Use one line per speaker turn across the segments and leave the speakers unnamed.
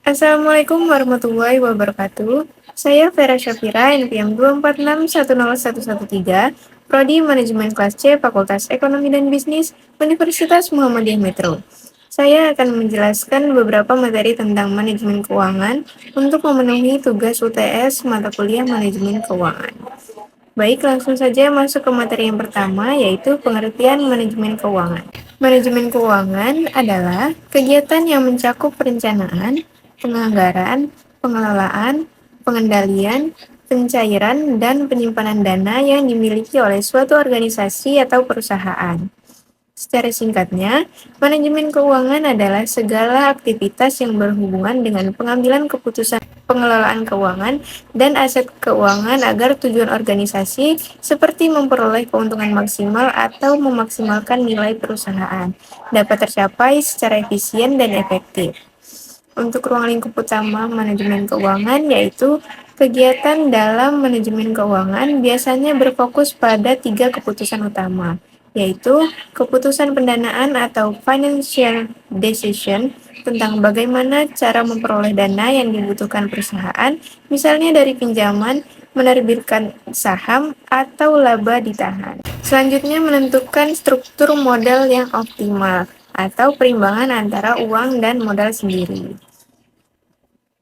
Assalamualaikum warahmatullahi wabarakatuh. Saya Vera Syafira, NPM 246101113, Prodi Manajemen Kelas C, Fakultas Ekonomi dan Bisnis, Universitas Muhammadiyah Metro. Saya akan menjelaskan beberapa materi tentang manajemen keuangan untuk memenuhi tugas UTS mata kuliah manajemen keuangan. Baik, langsung saja masuk ke materi yang pertama, yaitu pengertian manajemen keuangan. Manajemen keuangan adalah kegiatan yang mencakup perencanaan, penganggaran, pengelolaan, pengendalian, pencairan, dan penyimpanan dana yang dimiliki oleh suatu organisasi atau perusahaan. Secara singkatnya, manajemen keuangan adalah segala aktivitas yang berhubungan dengan pengambilan keputusan pengelolaan keuangan dan aset keuangan agar tujuan organisasi seperti memperoleh keuntungan maksimal atau memaksimalkan nilai perusahaan dapat tercapai secara efisien dan efektif. Untuk ruang lingkup utama manajemen keuangan yaitu kegiatan dalam manajemen keuangan biasanya berfokus pada 3 keputusan utama, yaitu keputusan pendanaan atau financial decision tentang bagaimana cara memperoleh dana yang dibutuhkan perusahaan, misalnya dari pinjaman, menerbitkan saham, atau laba ditahan. Selanjutnya menentukan struktur modal yang optimal atau perimbangan antara uang dan modal sendiri.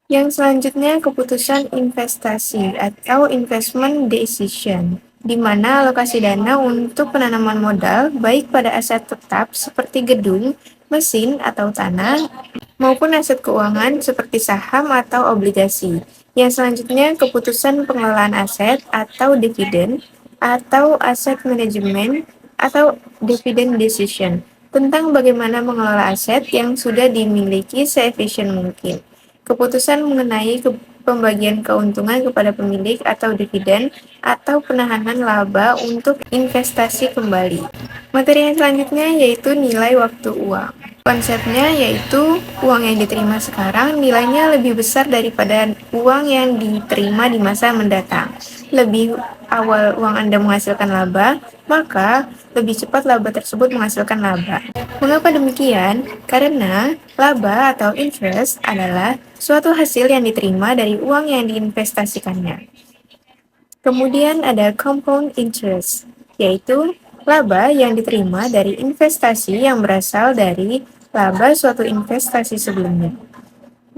Yang selanjutnya keputusan investasi atau investment decision, di mana alokasi dana untuk penanaman modal baik pada aset tetap seperti gedung, mesin, atau tanah, maupun aset keuangan seperti saham atau obligasi. Yang selanjutnya keputusan pengelolaan aset atau dividen, atau asset management atau dividend decision, tentang bagaimana mengelola aset yang sudah dimiliki seefisien mungkin. Keputusan mengenai pembagian keuntungan kepada pemilik atau dividen atau penahanan laba untuk investasi kembali. Materi yang selanjutnya yaitu nilai waktu uang. Konsepnya yaitu uang yang diterima sekarang nilainya lebih besar daripada uang yang diterima di masa mendatang. Lebih awal uang Anda menghasilkan laba, maka lebih cepat laba tersebut menghasilkan laba. Mengapa demikian? Karena laba atau interest adalah suatu hasil yang diterima dari uang yang diinvestasikannya. Kemudian ada compound interest, yaitu laba yang diterima dari investasi yang berasal dari laba suatu investasi sebelumnya.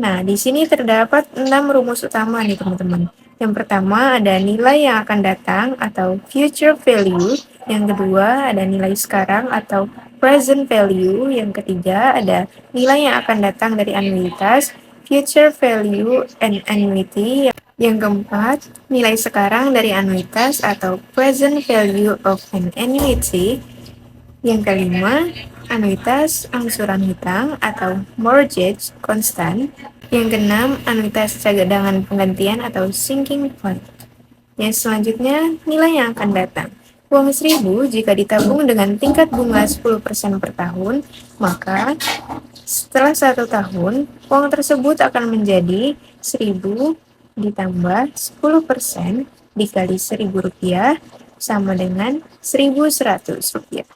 Nah, di sini terdapat 6 rumus utama nih teman-teman. Yang pertama ada nilai yang akan datang atau future value. Yang kedua ada nilai sekarang atau present value. Yang ketiga ada nilai yang akan datang dari anuitas, future value and annuity. Yang keempat, nilai sekarang dari anuitas atau present value of an annuity. Yang kelima, anuitas angsuran hutang atau mortgage konstan. Yang keenam, anuitas cadangan penggantian atau sinking fund. Yang selanjutnya, nilai yang akan datang. Uang 1.000 jika ditabung dengan tingkat bunga 10% per tahun, maka setelah 1 tahun, uang tersebut akan menjadi 1.000 ditambah 10% dikali Rp1.000 sama dengan Rp1.100.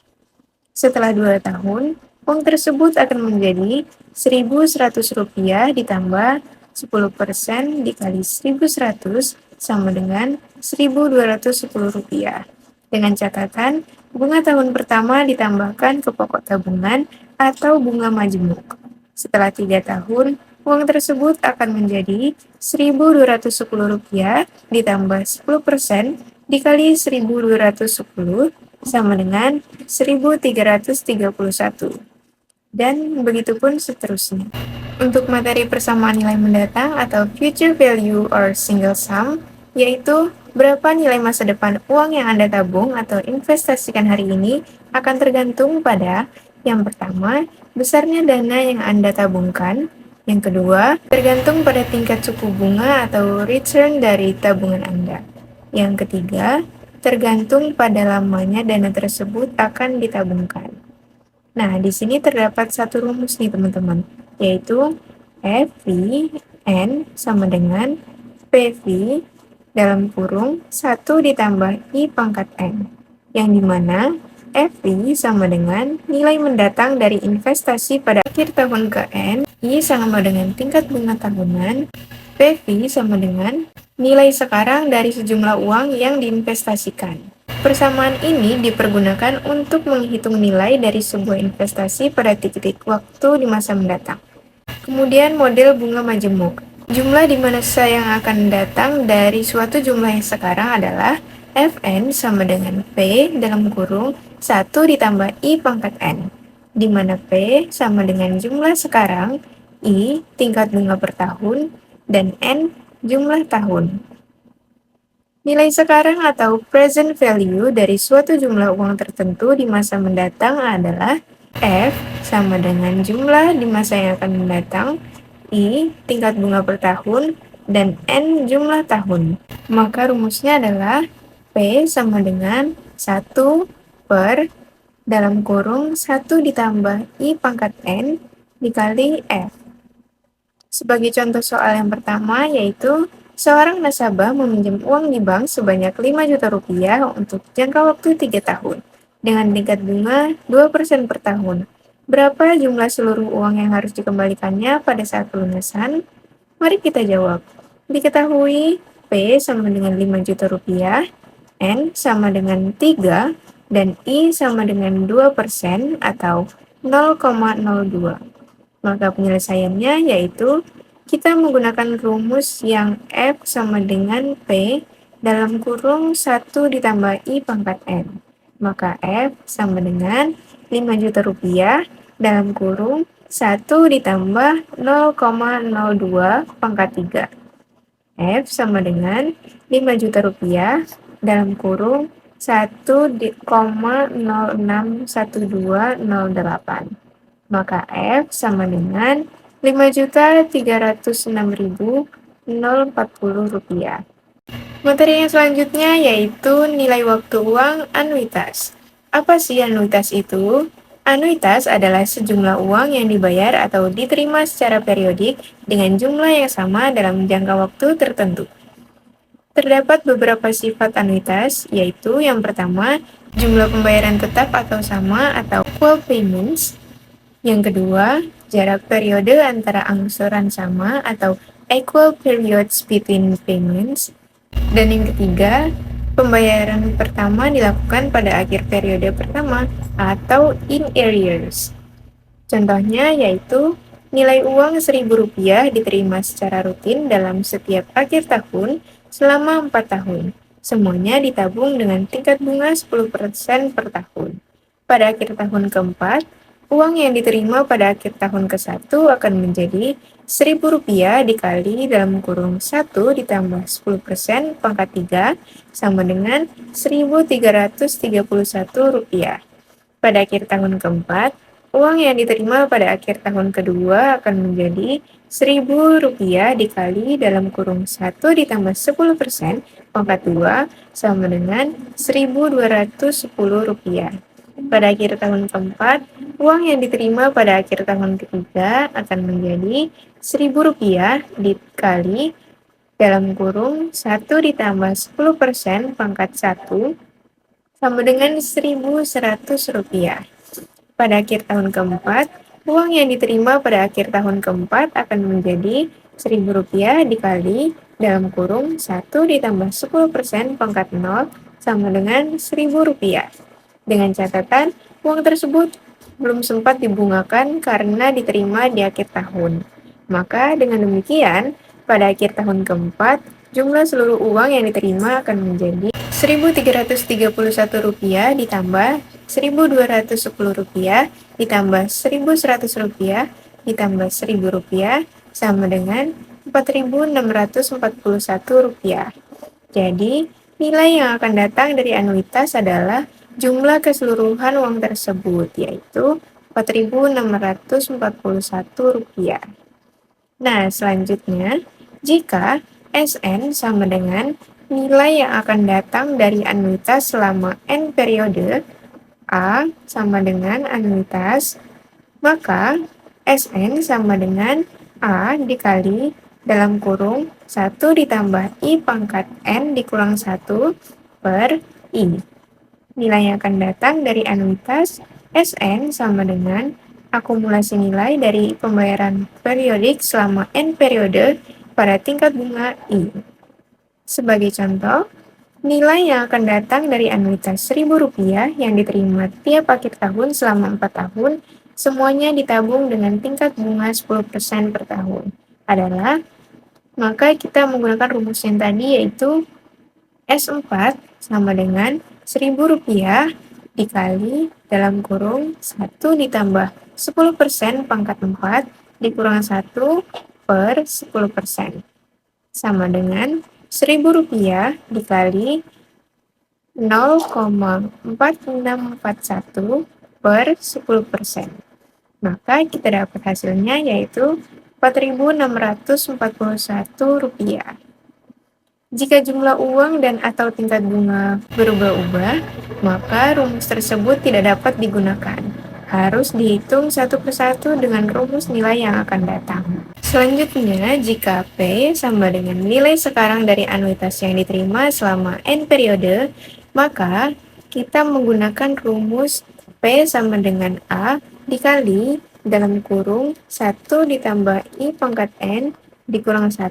Setelah 2 tahun, uang tersebut akan menjadi Rp1.100 ditambah 10% dikali 1.100 sama dengan Rp1.210. Dengan catatan, bunga tahun pertama ditambahkan ke pokok tabungan atau bunga majemuk. Setelah 3 tahun, uang tersebut akan menjadi Rp1.210 ditambah 10% dikali 1.210 sama dengan 1.331. Dan begitu pun seterusnya. Untuk materi persamaan nilai mendatang atau future value or single sum, yaitu berapa nilai masa depan uang yang Anda tabung atau investasikan hari ini akan tergantung pada yang pertama, besarnya dana yang Anda tabungkan. Yang kedua, tergantung pada tingkat suku bunga atau return dari tabungan Anda. Yang ketiga, tergantung pada lamanya dana tersebut akan ditabungkan. Nah, di sini terdapat satu rumus nih teman-teman, yaitu FVN sama dengan PV dalam kurung 1 ditambah I pangkat N, yang dimana FV sama dengan nilai mendatang dari investasi pada akhir tahun ke N I sama dengan tingkat bunga tahunan, PV sama dengan nilai sekarang dari sejumlah uang yang diinvestasikan. Persamaan ini dipergunakan untuk menghitung nilai dari sebuah investasi pada titik waktu di masa mendatang. Kemudian model bunga majemuk. Jumlah di masa yang akan datang dari suatu jumlah yang sekarang adalah Fn sama dengan P dalam kurung 1 ditambah I pangkat N, di mana P sama dengan jumlah sekarang, I tingkat bunga per tahun, dan N jumlah tahun. Nilai sekarang atau present value dari suatu jumlah uang tertentu di masa mendatang adalah F sama dengan jumlah di masa yang akan mendatang, I tingkat bunga per tahun, dan N jumlah tahun. Maka rumusnya adalah P sama dengan 1 per dalam kurung 1 ditambah I pangkat N dikali F. Sebagai contoh soal yang pertama yaitu seorang nasabah meminjam uang di bank sebanyak 5 juta rupiah untuk jangka waktu 3 tahun dengan tingkat bunga 2% per tahun. Berapa jumlah seluruh uang yang harus dikembalikannya pada saat pelunasan? Mari kita jawab. Diketahui P sama dengan 5 juta rupiah, N sama dengan 3, dan I sama dengan 2% atau 0,02. Maka penyelesaiannya yaitu kita menggunakan rumus yang F sama dengan P dalam kurung 1 ditambah I pangkat N. Maka F sama dengan 5 juta rupiah dalam kurung 1 ditambah 0,02 pangkat 3. F sama dengan 5 juta rupiah dalam kurung 1,061208. Maka F sama dengan 5.306.040 rupiah. Materi yang selanjutnya yaitu nilai waktu uang anuitas. Apa sih anuitas itu? Anuitas adalah sejumlah uang yang dibayar atau diterima secara periodik dengan jumlah yang sama dalam jangka waktu tertentu. Terdapat beberapa sifat anuitas, yaitu yang pertama, jumlah pembayaran tetap atau sama atau equal payments. Yang kedua, jarak periode antara angsuran sama atau equal periods between payments. Dan yang ketiga, pembayaran pertama dilakukan pada akhir periode pertama atau in arrears. Contohnya yaitu nilai uang Rp1.000 diterima secara rutin dalam setiap akhir tahun selama 4 tahun. Semuanya ditabung dengan tingkat bunga 10% per tahun. Pada akhir tahun keempat, uang yang diterima pada akhir tahun ke-1 akan menjadi Rp1.000 dikali dalam kurung 1 ditambah 10% pangkat 3 sama dengan Rp1.331. Pada akhir tahun keempat, uang yang diterima pada akhir tahun kedua akan menjadi Rp1.000 dikali dalam kurung 1 ditambah 10% pangkat 2 sama dengan Rp1.210. Pada akhir tahun keempat, uang yang diterima pada akhir tahun ketiga akan menjadi Rp1.000 dikali dalam kurung 1 ditambah 10% pangkat 1 sama dengan Rp1.100. Pada akhir tahun keempat, uang yang diterima pada akhir tahun keempat akan menjadi Rp1.000 dikali dalam kurung 1 ditambah 10% pangkat 0 sama dengan Rp1.000. Dengan catatan, uang tersebut belum sempat dibungakan karena diterima di akhir tahun. Maka dengan demikian, pada akhir tahun keempat, jumlah seluruh uang yang diterima akan menjadi Rp1.331 ditambah Rp1.210 ditambah Rp1.100 ditambah Rp1.000 sama dengan Rp4.641. Jadi, nilai yang akan datang dari anuitas adalah jumlah keseluruhan uang tersebut, yaitu Rp4.641. Nah, selanjutnya, jika SN sama dengan nilai yang akan datang dari anuitas selama N periode, A sama dengan anuitas, maka SN sama dengan A dikali dalam kurung 1 ditambah I pangkat N dikurang 1 per I. Nilai yang akan datang dari anuitas SN sama dengan akumulasi nilai dari pembayaran periodik selama N periode pada tingkat bunga I. Sebagai contoh, nilai yang akan datang dari anuitas Rp1.000 yang diterima tiap akhir tahun selama 4 tahun, semuanya ditabung dengan tingkat bunga 10% per tahun, adalah, maka kita menggunakan rumus yang tadi yaitu S4 sama dengan Rp1.000 dikali dalam kurung 1 ditambah 10% pangkat 4 dikurang 1 per 10%. Sama dengan Rp1.000 dikali 0,4641 per 10%. Maka kita dapat hasilnya yaitu Rp4.641. Jika jumlah uang dan atau tingkat bunga berubah-ubah, maka rumus tersebut tidak dapat digunakan. Harus dihitung satu persatu dengan rumus nilai yang akan datang. Selanjutnya, jika P sama dengan nilai sekarang dari anuitas yang diterima selama N periode, maka kita menggunakan rumus P sama dengan A dikali dalam kurung 1 ditambah I pangkat N dikurang 1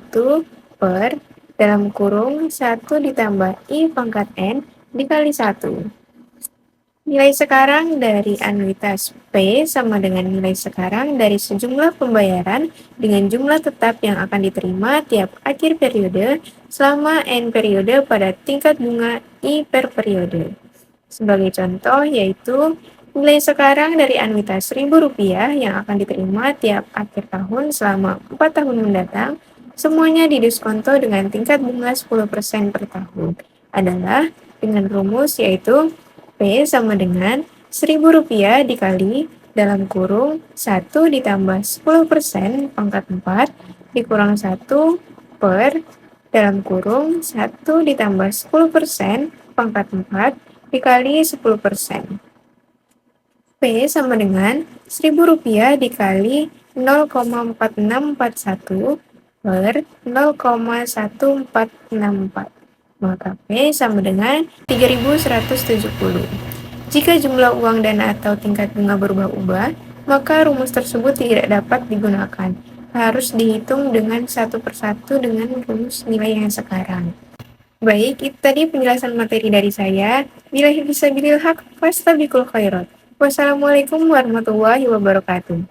per dalam kurung 1 ditambah I pangkat N dikali 1. Nilai sekarang dari anuitas P sama dengan nilai sekarang dari sejumlah pembayaran dengan jumlah tetap yang akan diterima tiap akhir periode selama N periode pada tingkat bunga I per periode. Sebagai contoh yaitu nilai sekarang dari anuitas Rp1.000 yang akan diterima tiap akhir tahun selama 4 tahun mendatang, semuanya didiskonto dengan tingkat bunga 10% per tahun, adalah dengan rumus yaitu P sama dengan Rp1.000 dikali dalam kurung 1 ditambah 10% pangkat 4 dikurang 1 per dalam kurung 1 ditambah 10% pangkat 4 dikali 10%. P sama dengan Rp1.000 dikali 0,4641 per 0,1464. Maka P sama dengan 3.170. Jika jumlah uang dan atau tingkat bunga berubah-ubah, maka rumus tersebut tidak dapat digunakan. Harus dihitung dengan satu persatu dengan rumus nilai yang sekarang. Baik, itu tadi penjelasan materi dari saya. Billahi fisabilil haq, fastabiqul khairat. Wassalamualaikum warahmatullahi wabarakatuh.